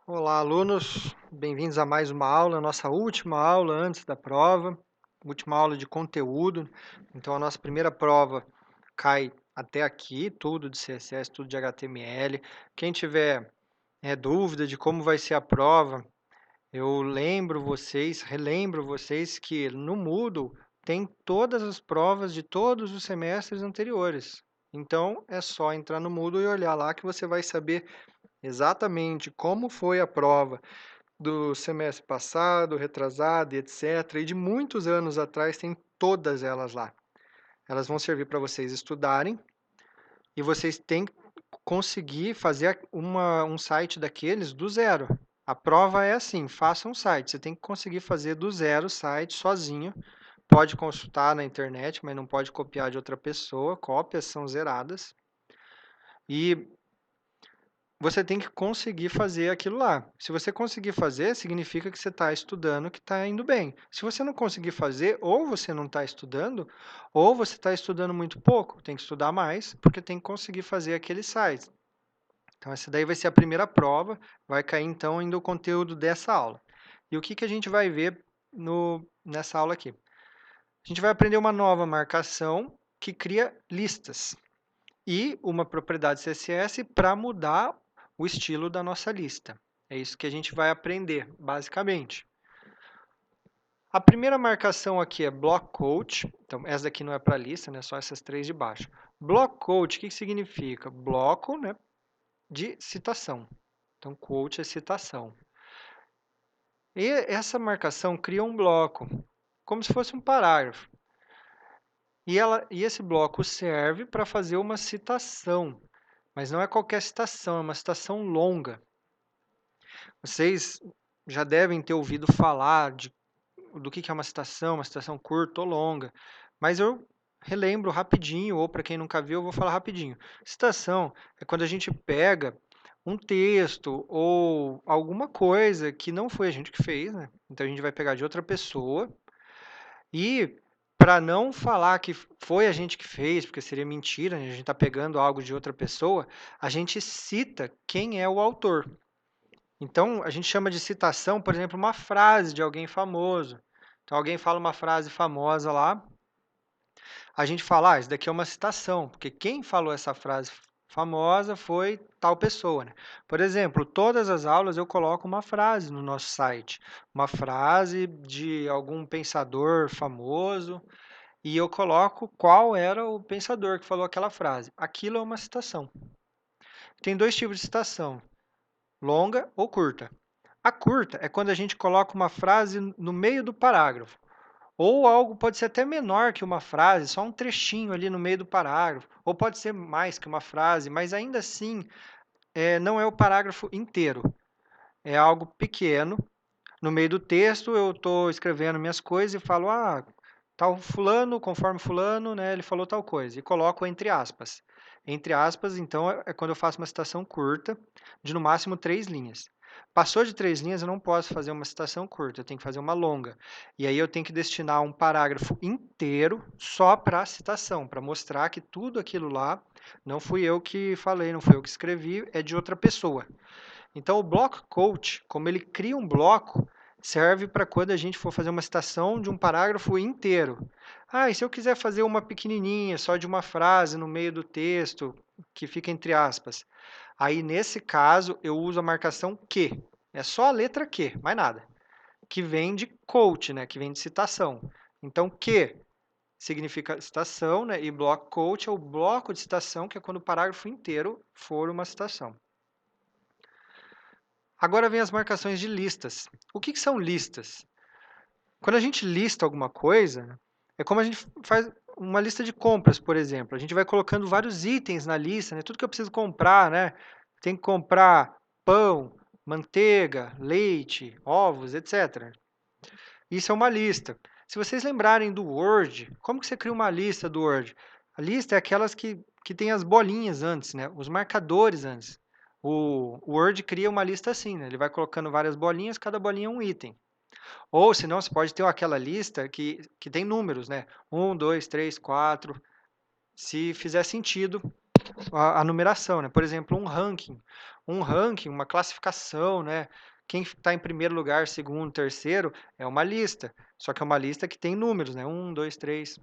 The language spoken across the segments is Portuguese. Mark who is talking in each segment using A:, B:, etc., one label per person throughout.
A: Olá, alunos. Bem-vindos a mais uma aula, nossa última aula antes da prova, última aula de conteúdo. Então, a nossa primeira prova cai até aqui, tudo de CSS, tudo de HTML. Quem tiver dúvida de como vai ser a prova, eu relembro vocês que no Moodle tem todas as provas de todos os semestres anteriores. Então, é só entrar no Moodle e olhar lá que você vai saber exatamente como foi a prova do semestre passado, retrasado, e etc. E de muitos anos atrás, tem todas elas lá. Elas vão servir para vocês estudarem e vocês têm que conseguir fazer um site daqueles do zero. A prova é assim, faça um site. Você tem que conseguir fazer do zero o site sozinho. Pode consultar na internet, mas não pode copiar de outra pessoa. Cópias são zeradas. E você tem que conseguir fazer aquilo lá. Se você conseguir fazer, significa que você está estudando, que está indo bem. Se você não conseguir fazer, ou você não está estudando, ou você está estudando muito pouco. Tem que estudar mais, porque tem que conseguir fazer aquele site. Então, essa daí vai ser a primeira prova. Vai cair, então, ainda o conteúdo dessa aula. E o que, que a gente vai ver nessa aula aqui? A gente vai aprender uma nova marcação que cria listas e uma propriedade CSS para mudar o estilo da nossa lista. É isso que a gente vai aprender, basicamente. A primeira marcação aqui é block quote. Então, essa daqui não é para a lista, né? Só essas três de baixo. Block quote, o que significa? Bloco, né, de citação. Então, quote é citação. E essa marcação cria um bloco, como se fosse um parágrafo. E esse bloco serve para fazer uma citação, mas não é qualquer citação, é uma citação longa. Vocês já devem ter ouvido falar do que é uma citação curta ou longa, mas eu relembro rapidinho, ou para quem nunca viu, eu vou falar rapidinho. Citação é quando a gente pega um texto ou alguma coisa que não foi a gente que fez, né? Então a gente vai pegar de outra pessoa e para não falar que foi a gente que fez, porque seria mentira, né? A gente está pegando algo de outra pessoa, a gente cita quem é o autor. Então, a gente chama de citação, por exemplo, uma frase de alguém famoso. Então, alguém fala uma frase famosa lá, a gente fala, isso daqui é uma citação, porque quem falou essa frase famosa foi tal pessoa, né? Por exemplo, todas as aulas eu coloco uma frase no nosso site, uma frase de algum pensador famoso, e eu coloco qual era o pensador que falou aquela frase. Aquilo é uma citação. Tem dois tipos de citação, longa ou curta. A curta é quando a gente coloca uma frase no meio do parágrafo. Ou algo pode ser até menor que uma frase, só um trechinho ali no meio do parágrafo. Ou pode ser mais que uma frase, mas ainda assim não é o parágrafo inteiro. É algo pequeno. No meio do texto eu estou escrevendo minhas coisas e falo, tal fulano, conforme fulano, né, ele falou tal coisa. E coloco entre aspas. Entre aspas, então, é quando eu faço uma citação curta, de no máximo 3 linhas. Passou de 3 linhas, eu não posso fazer uma citação curta, eu tenho que fazer uma longa. E aí eu tenho que destinar um parágrafo inteiro só para a citação, para mostrar que tudo aquilo lá não fui eu que falei, não fui eu que escrevi, é de outra pessoa. Então, o block quote, como ele cria um bloco, serve para quando a gente for fazer uma citação de um parágrafo inteiro. E se eu quiser fazer uma pequenininha, só de uma frase no meio do texto, que fica entre aspas. Aí, nesse caso, eu uso a marcação que. É só a letra que, mais nada. Que vem de quote, né? Que vem de citação. Então, que significa citação, né? E block quote é o bloco de citação, que é quando o parágrafo inteiro for uma citação. Agora vem as marcações de listas. O que são listas? Quando a gente lista alguma coisa, é como a gente faz uma lista de compras, por exemplo. A gente vai colocando vários itens na lista, né? Tudo que eu preciso comprar, né? Tem que comprar pão, manteiga, leite, ovos, etc. Isso é uma lista. Se vocês lembrarem do Word, como que você cria uma lista do Word? A lista é aquelas que tem as bolinhas antes, né? Os marcadores antes. O Word cria uma lista assim, né? Ele vai colocando várias bolinhas, cada bolinha é um item. Ou, se não, você pode ter aquela lista que tem números, né? Um, dois, três, quatro. Se fizer sentido, a numeração, né? Por exemplo, um ranking. Um ranking, uma classificação, né? Quem está em primeiro lugar, segundo, terceiro, é uma lista. Só que é uma lista que tem números, né? Um, dois, três.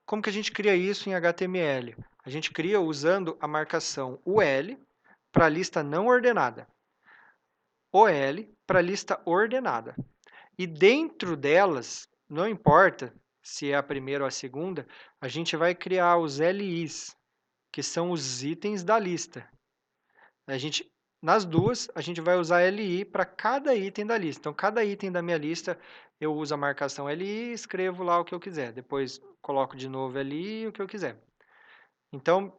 A: Como que a gente cria isso em HTML? A gente cria usando a marcação UL para a lista não ordenada, OL para a lista ordenada. E dentro delas, não importa se é a primeira ou a segunda, a gente vai criar os LIs, que são os itens da lista. Nas duas, a gente vai usar LI para cada item da lista. Então, cada item da minha lista, eu uso a marcação LI e escrevo lá o que eu quiser. Depois, coloco de novo LI e o que eu quiser. Então,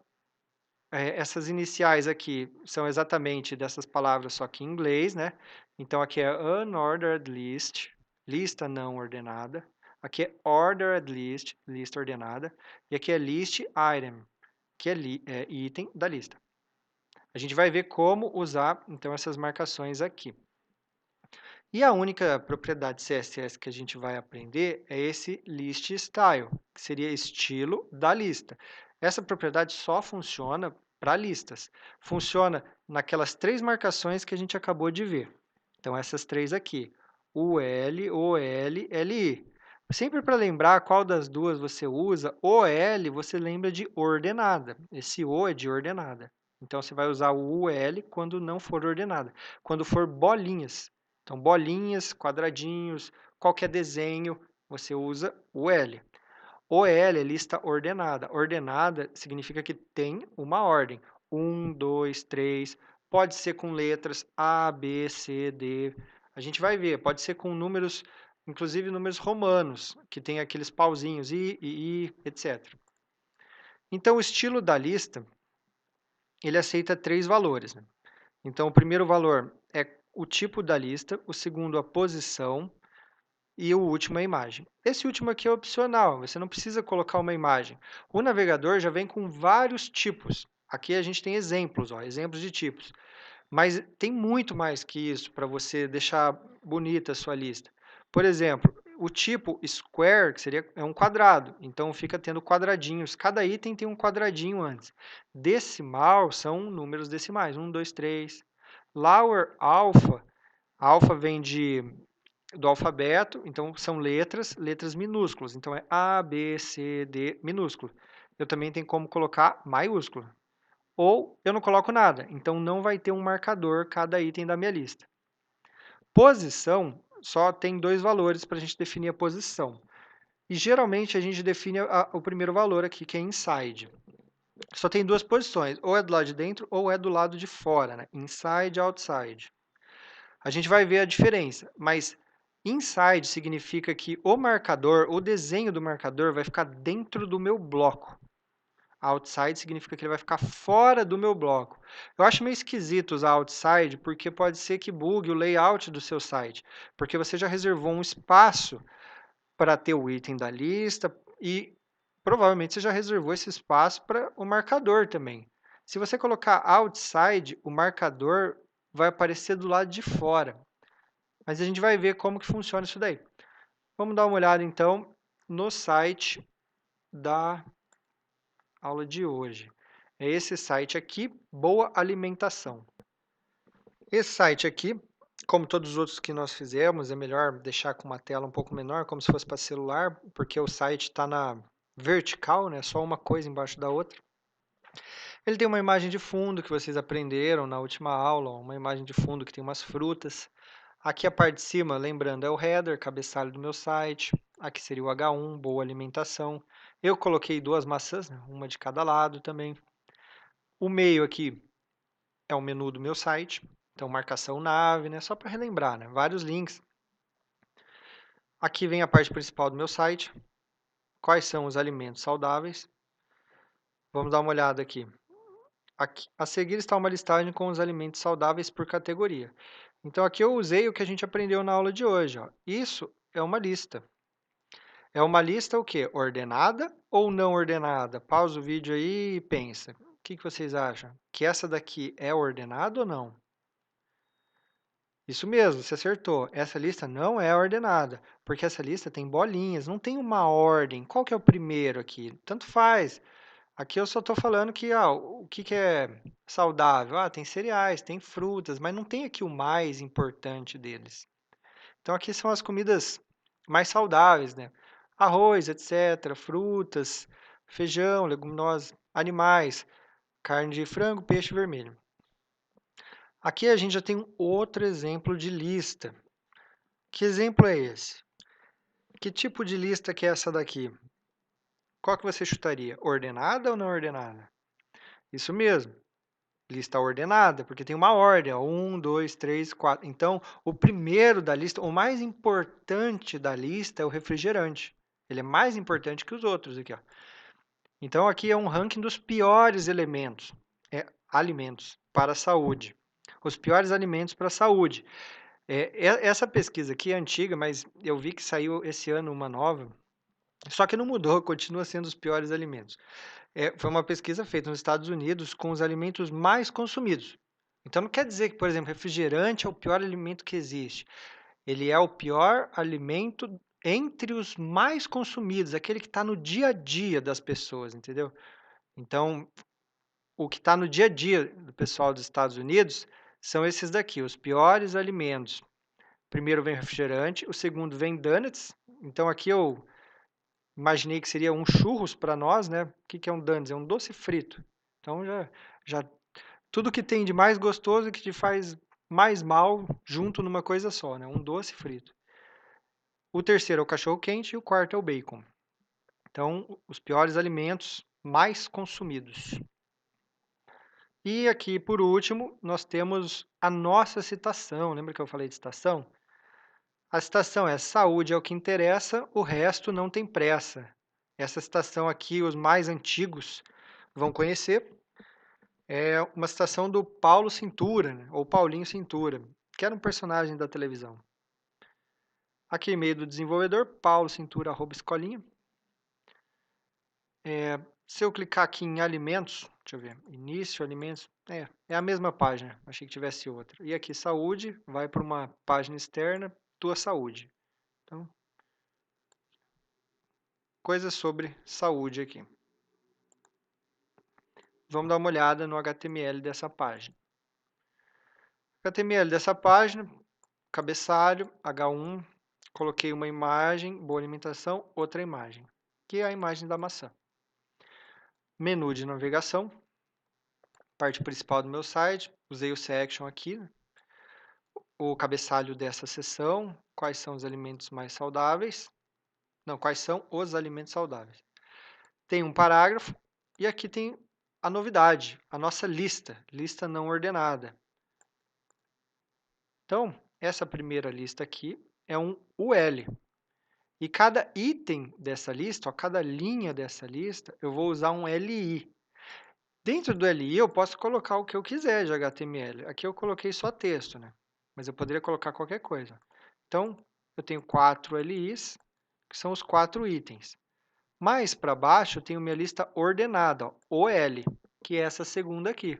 A: essas iniciais aqui são exatamente dessas palavras, só que em inglês, né? Então, aqui é unordered list, lista não ordenada. Aqui é ordered list, lista ordenada. E aqui é list item, que é item da lista. A gente vai ver como usar, então, essas marcações aqui. E a única propriedade CSS que a gente vai aprender é esse list style, que seria estilo da lista. Essa propriedade só funciona para listas. Funciona naquelas três marcações que a gente acabou de ver. Então, essas três aqui, UL, OL, LI. Sempre para lembrar qual das duas você usa, OL você lembra de ordenada. Esse O é de ordenada. Então, você vai usar o UL quando não for ordenada. Quando for bolinhas. Então, bolinhas, quadradinhos, qualquer desenho, você usa o L. O L é lista ordenada. Ordenada significa que tem uma ordem. 1, 2, 3. Pode ser com letras A, B, C, D. A gente vai ver. Pode ser com números, inclusive números romanos, que tem aqueles pauzinhos, I, etc. Então, o estilo da lista, ele aceita três valores, né? Então, o primeiro valor é o tipo da lista, o segundo, a posição, e o último é a imagem. Esse último aqui é opcional, você não precisa colocar uma imagem. O navegador já vem com vários tipos. Aqui a gente tem exemplos, ó, exemplos de tipos. Mas tem muito mais que isso para você deixar bonita a sua lista. Por exemplo, o tipo square, que é um quadrado, então fica tendo quadradinhos. Cada item tem um quadradinho antes. Decimal são números decimais, 1, 2, 3. Lower alpha, alpha vem do alfabeto, então são letras, letras minúsculas. Então é A, B, C, D, minúsculo. Eu também tenho como colocar maiúsculo. Ou eu não coloco nada, então não vai ter um marcador cada item da minha lista. Posição só tem dois valores para a gente definir a posição. E geralmente a gente define o primeiro valor aqui, que é inside. Só tem duas posições, ou é do lado de dentro ou é do lado de fora, né? Inside, outside. A gente vai ver a diferença, mas inside significa que o marcador, o desenho do marcador vai ficar dentro do meu bloco. Outside significa que ele vai ficar fora do meu bloco. Eu acho meio esquisito usar outside, porque pode ser que bugue o layout do seu site, porque você já reservou um espaço para ter o item da lista e provavelmente você já reservou esse espaço para o marcador também. Se você colocar outside, o marcador vai aparecer do lado de fora. Mas a gente vai ver como que funciona isso daí. Vamos dar uma olhada então no site da aula de hoje. É esse site aqui, Boa Alimentação. Esse site aqui, como todos os outros que nós fizemos, é melhor deixar com uma tela um pouco menor, como se fosse para celular, porque o site está na vertical, né? Só uma coisa embaixo da outra. Ele tem uma imagem de fundo que vocês aprenderam na última aula, uma imagem de fundo que tem umas frutas. Aqui a parte de cima, lembrando, é o header, cabeçalho do meu site. Aqui seria o H1, boa alimentação. Eu coloquei duas maçãs, né? Uma de cada lado também. O meio aqui é o menu do meu site. Então, marcação nave, né? Só para relembrar, né? Vários links. Aqui vem a parte principal do meu site. Quais são os alimentos saudáveis? Vamos dar uma olhada aqui. Aqui, a seguir está uma listagem com os alimentos saudáveis por categoria. Então, aqui eu usei o que a gente aprendeu na aula de hoje. Ó. Isso é uma lista. É uma lista o quê? Ordenada ou não ordenada? Pausa o vídeo aí e pensa. O que vocês acham? Que essa daqui é ordenada ou não? Isso mesmo, você acertou. Essa lista não é ordenada, porque essa lista tem bolinhas, não tem uma ordem. Qual que é o primeiro aqui? Tanto faz. Aqui eu só estou falando que o que, que é saudável. Tem cereais, tem frutas, mas não tem aqui o mais importante deles. Então aqui são as comidas mais saudáveis, né? Arroz, etc., frutas, feijão, leguminosas, animais, carne de frango, peixe vermelho. Aqui a gente já tem um outro exemplo de lista. Que exemplo é esse? Que tipo de lista que é essa daqui? Qual que você chutaria? Ordenada ou não ordenada? Isso mesmo, lista ordenada, porque tem uma ordem, ó, 1, 2, 3, 4. Então, o primeiro da lista, o mais importante da lista é o refrigerante. Ele é mais importante que os outros aqui, ó. Então, aqui é um ranking dos piores alimentos para a saúde. Os piores alimentos para a saúde. Essa pesquisa aqui é antiga, mas eu vi que saiu esse ano uma nova, só que não mudou, continua sendo os piores alimentos. Foi uma pesquisa feita nos Estados Unidos com os alimentos mais consumidos. Então não quer dizer que, por exemplo, refrigerante é o pior alimento que existe. Ele é o pior alimento entre os mais consumidos, aquele que está no dia a dia das pessoas, entendeu? Então, o que está no dia a dia do pessoal dos Estados Unidos são esses daqui, os piores alimentos. Primeiro vem refrigerante, o segundo vem donuts. Então aqui eu imaginei que seria um churros para nós, né? O que que é um donuts? É um doce frito. Então já tudo que tem de mais gostoso e que te faz mais mal junto numa coisa só, né? Um doce frito. O terceiro é o cachorro quente e o quarto é o bacon. Então, os piores alimentos mais consumidos. E aqui, por último, nós temos a nossa citação. Lembra que eu falei de citação? A citação é: saúde é o que interessa, o resto não tem pressa. Essa citação aqui, os mais antigos vão conhecer. É uma citação do Paulo Cintura, né? Ou Paulinho Cintura, que era um personagem da televisão. Aqui, e-mail do desenvolvedor, Paulo Cintura, @escolinha. Se eu clicar aqui em alimentos, deixa eu ver, início, alimentos, é a mesma página, achei que tivesse outra. E aqui, saúde, vai para uma página externa, tua saúde. Então, coisas sobre saúde aqui. Vamos dar uma olhada no HTML dessa página. HTML dessa página, cabeçalho, H1, coloquei uma imagem, boa alimentação, outra imagem, que é a imagem da maçã. Menu de navegação, parte principal do meu site, usei o section aqui, o cabeçalho dessa seção, quais são os alimentos mais saudáveis, não, quais são os alimentos saudáveis. Tem um parágrafo e aqui tem a novidade, a nossa lista não ordenada. Então, essa primeira lista aqui é um UL. E cada item dessa lista, ó, cada linha dessa lista, eu vou usar um LI. Dentro do LI eu posso colocar o que eu quiser de HTML. Aqui eu coloquei só texto, né? Mas eu poderia colocar qualquer coisa. Então, eu tenho 4 LIs, que são os 4 itens. Mais para baixo eu tenho minha lista ordenada, ó, OL, que é essa segunda aqui.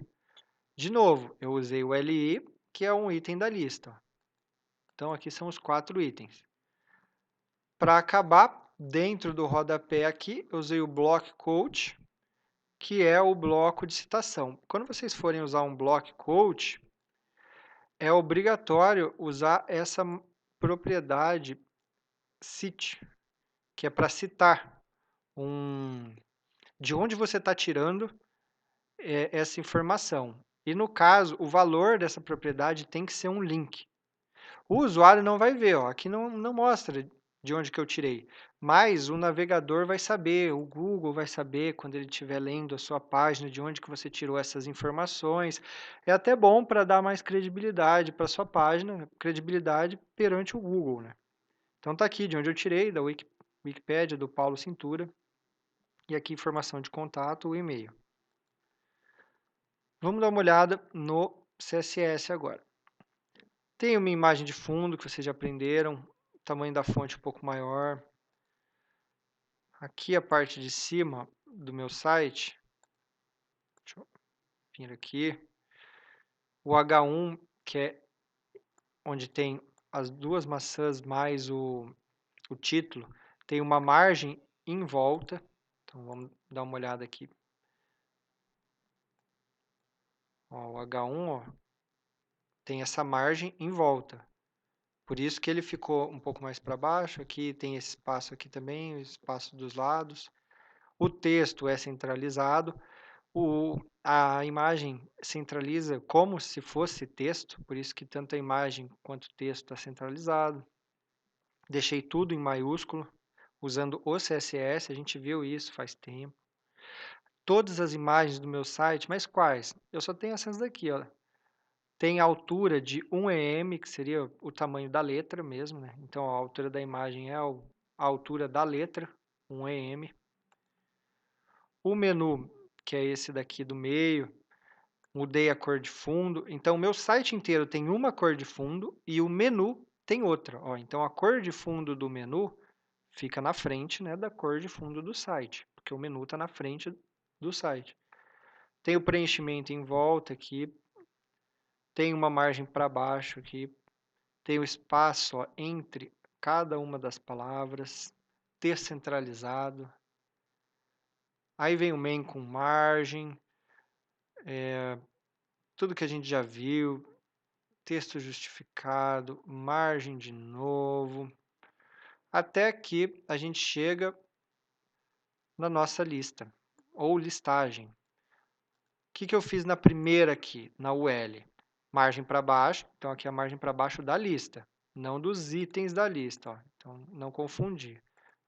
A: De novo, eu usei o LI, que é um item da lista. Ó. Então, aqui são os 4 itens. Para acabar, dentro do rodapé aqui, eu usei o block quote, que é o bloco de citação. Quando vocês forem usar um block quote, é obrigatório usar essa propriedade cite, que é para citar de onde você está tirando essa informação. E no caso, o valor dessa propriedade tem que ser um link. O usuário não vai ver, ó, aqui não mostra de onde que eu tirei, mas o navegador vai saber, o Google vai saber quando ele estiver lendo a sua página de onde que você tirou essas informações. É até bom para dar mais credibilidade para a sua página, credibilidade perante o Google, né? Então está aqui de onde eu tirei, da Wikipédia, do Paulo Cintura, e aqui informação de contato, o e-mail. Vamos dar uma olhada no CSS agora. Tem uma imagem de fundo que vocês já aprenderam, o tamanho da fonte um pouco maior. Aqui a parte de cima do meu site, deixa eu vir aqui, o H1, que é onde tem as duas maçãs mais o título, tem uma margem em volta. Então vamos dar uma olhada aqui Ó, o H1, ó, tem essa margem em volta. Por isso que ele ficou um pouco mais para baixo. Aqui tem esse espaço aqui também, o espaço dos lados. O texto é centralizado. A imagem centraliza como se fosse texto, por isso que tanto a imagem quanto o texto está centralizado. Deixei tudo em maiúsculo, usando o CSS, a gente viu isso faz tempo. Todas as imagens do meu site, mas quais? Eu só tenho essas daqui, ó. Tem a altura de 1 em, que seria o tamanho da letra mesmo, né? Então, a altura da imagem é a altura da letra, 1 em. O menu, que é esse daqui do meio, mudei a cor de fundo. Então, o meu site inteiro tem uma cor de fundo e o menu tem outra. Ó, então, a cor de fundo do menu fica na frente, né, da cor de fundo do site, porque o menu está na frente do site. Tem o preenchimento em volta aqui, tem uma margem para baixo aqui, tem o espaço, ó, entre cada uma das palavras, texto centralizado. Aí vem o main com margem, tudo que a gente já viu, texto justificado, margem de novo, até que a gente chega na nossa lista, ou listagem. O que eu fiz na primeira aqui, na UL? Margem para baixo, então aqui é a margem para baixo da lista, não dos itens da lista, ó. Então não confundir.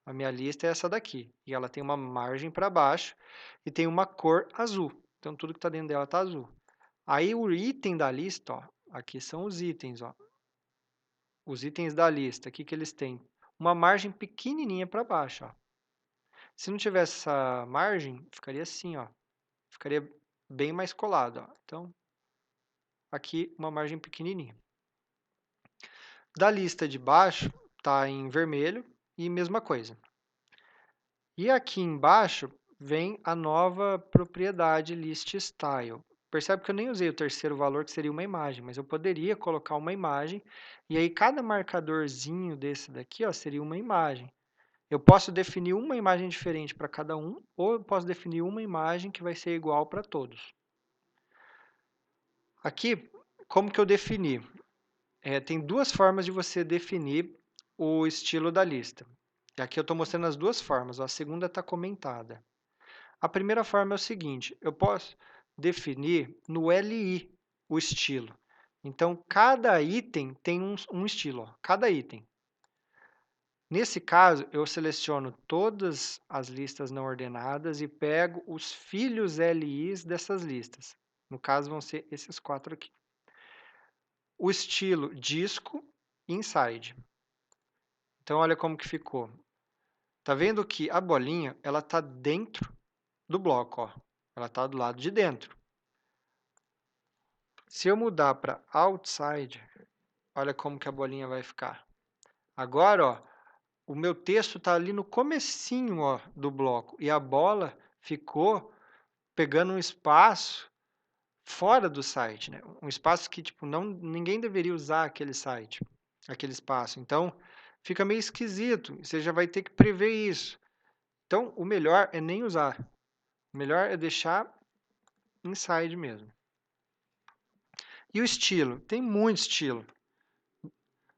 A: A minha lista é essa daqui, e ela tem uma margem para baixo e tem uma cor azul. Então tudo que está dentro dela está azul. Aí o item da lista, ó, aqui são os itens, ó. Os itens da lista, o que eles têm? Uma margem pequenininha para baixo, ó. Se não tivesse essa margem, ficaria assim, ó. Ficaria bem mais colado, ó. Então, aqui uma margem pequenininha. Da lista de baixo, está em vermelho e mesma coisa. E aqui embaixo vem a nova propriedade list style. Percebe que eu nem usei o terceiro valor, que seria uma imagem, mas eu poderia colocar uma imagem, e aí cada marcadorzinho desse daqui, ó, seria uma imagem. Eu posso definir uma imagem diferente para cada um, ou eu posso definir uma imagem que vai ser igual para todos. Aqui, como que eu defini? Tem duas formas de você definir o estilo da lista. E aqui eu estou mostrando as duas formas, ó, a segunda está comentada. A primeira forma é o seguinte, eu posso definir no LI o estilo. Então, cada item tem um estilo, ó, cada item. Nesse caso, eu seleciono todas as listas não ordenadas e pego os filhos LIs dessas listas. No caso, vão ser esses quatro aqui. O estilo disco inside. Então, olha como que ficou. Tá vendo que a bolinha, ela tá dentro do bloco, ó. Ela tá do lado de dentro. Se eu mudar para outside, olha como que a bolinha vai ficar. Agora, ó, o meu texto está ali no comecinho, ó, do bloco e a bola ficou pegando um espaço fora do site, né? Um espaço que tipo ninguém deveria usar aquele site, aquele espaço. Então, fica meio esquisito. Você já vai ter que prever isso. Então, o melhor é nem usar. O melhor é deixar inside mesmo. E o estilo? Tem muito estilo.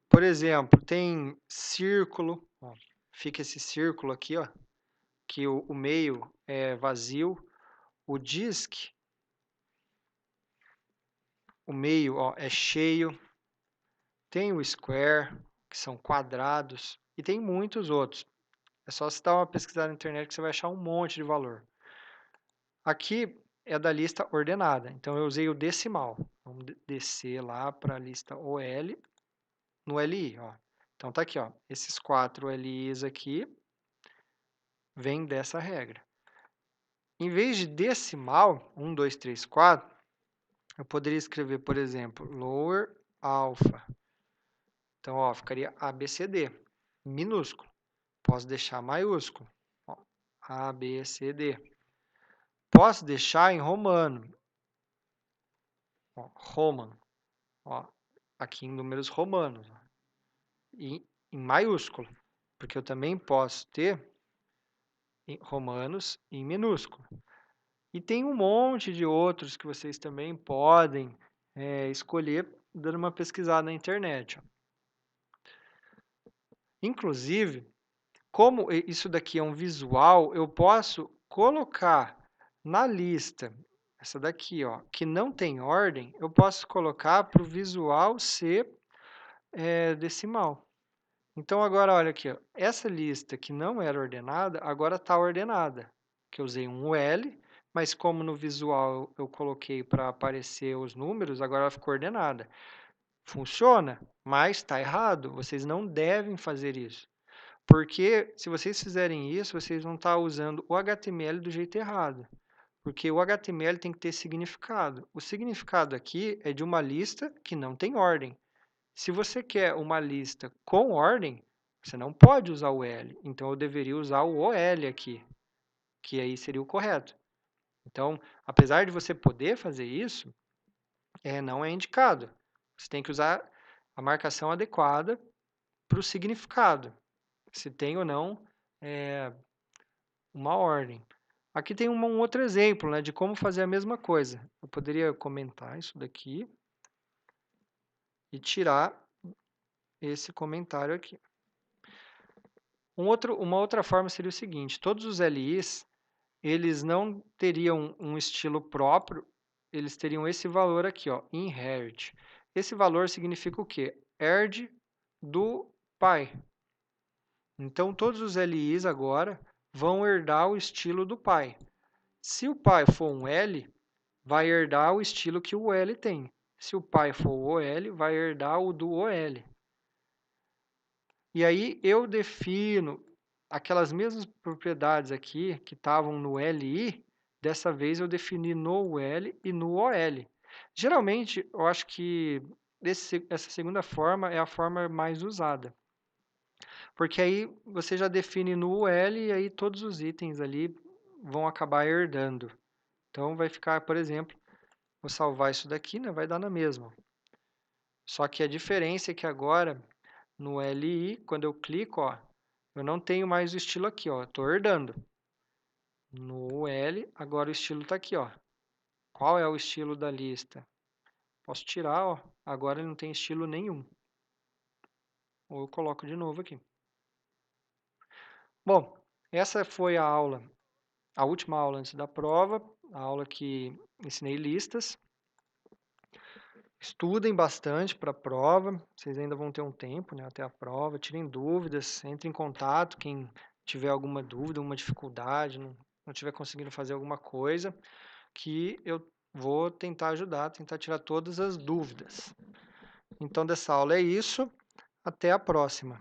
A: Por exemplo, tem círculo, ó, fica esse círculo aqui, ó, que o meio é vazio. O disk, o meio, ó, é cheio. Tem o square, que são quadrados, e tem muitos outros. É só você dar uma pesquisada na internet que você vai achar um monte de valor. Aqui é da lista ordenada, então eu usei o decimal. Vamos descer lá para a lista OL no LI, ó. Então tá aqui, ó, esses 4 LIs aqui vêm dessa regra. Em vez de decimal, 1, 2, 3, 4, eu poderia escrever, por exemplo, lower alpha. Então, ó, ficaria ABCD, minúsculo. Posso deixar maiúsculo, ó, ABCD. Posso deixar em romano, ó, Roman, ó, aqui em números romanos, ó, e em maiúsculo, porque eu também posso ter em romanos em minúsculo. E tem um monte de outros que vocês também podem escolher dando uma pesquisada na internet. Ó. Inclusive, como isso daqui é um visual, eu posso colocar na lista, essa daqui, ó, que não tem ordem, eu posso colocar para o visual ser decimal. Então, agora, olha aqui, ó, essa lista que não era ordenada, agora está ordenada, que eu usei um L, mas como no visual eu coloquei para aparecer os números, agora ela ficou ordenada. Funciona, mas está errado, vocês não devem fazer isso. Porque se vocês fizerem isso, vocês vão estar usando o HTML do jeito errado. Porque o HTML tem que ter significado. O significado aqui é de uma lista que não tem ordem. Se você quer uma lista com ordem, você não pode usar o L. Então, eu deveria usar o OL aqui, que aí seria o correto. Então, apesar de você poder fazer isso, não é indicado. Você tem que usar a marcação adequada para o significado, se tem ou não uma ordem. Aqui tem um outro exemplo, né, de como fazer a mesma coisa. Eu poderia comentar isso daqui e tirar esse comentário aqui. Uma outra forma seria o seguinte, todos os LIs, eles não teriam um estilo próprio, eles teriam esse valor aqui, ó, inherit. Esse valor significa o quê? Herd do pai. Então, todos os LIs agora vão herdar o estilo do pai. Se o pai for um L, vai herdar o estilo que o L tem. Se o pai for o OL, vai herdar o do OL. E aí eu defino aquelas mesmas propriedades aqui que estavam no LI, dessa vez eu defini no L e no OL. Geralmente, eu acho que essa segunda forma é a forma mais usada. Porque aí você já define no UL e aí todos os itens ali vão acabar herdando. Então vai ficar, por exemplo, vou salvar isso daqui, né? Vai dar na mesma. Só que a diferença é que agora no LI, quando eu clico, ó, eu não tenho mais o estilo aqui, ó, estou herdando. No L, agora o estilo está aqui, ó. Qual é o estilo da lista? Posso tirar, ó. Agora ele não tem estilo nenhum. Ou eu coloco de novo aqui. Bom, essa foi a última aula antes da prova, a aula que ensinei listas. Estudem bastante para a prova, vocês ainda vão ter um tempo, né, até a prova. Tirem dúvidas, entrem em contato quem tiver alguma dúvida, alguma dificuldade, não estiver conseguindo fazer alguma coisa, que eu vou tentar ajudar, tentar tirar todas as dúvidas. Então, dessa aula é isso. Até a próxima.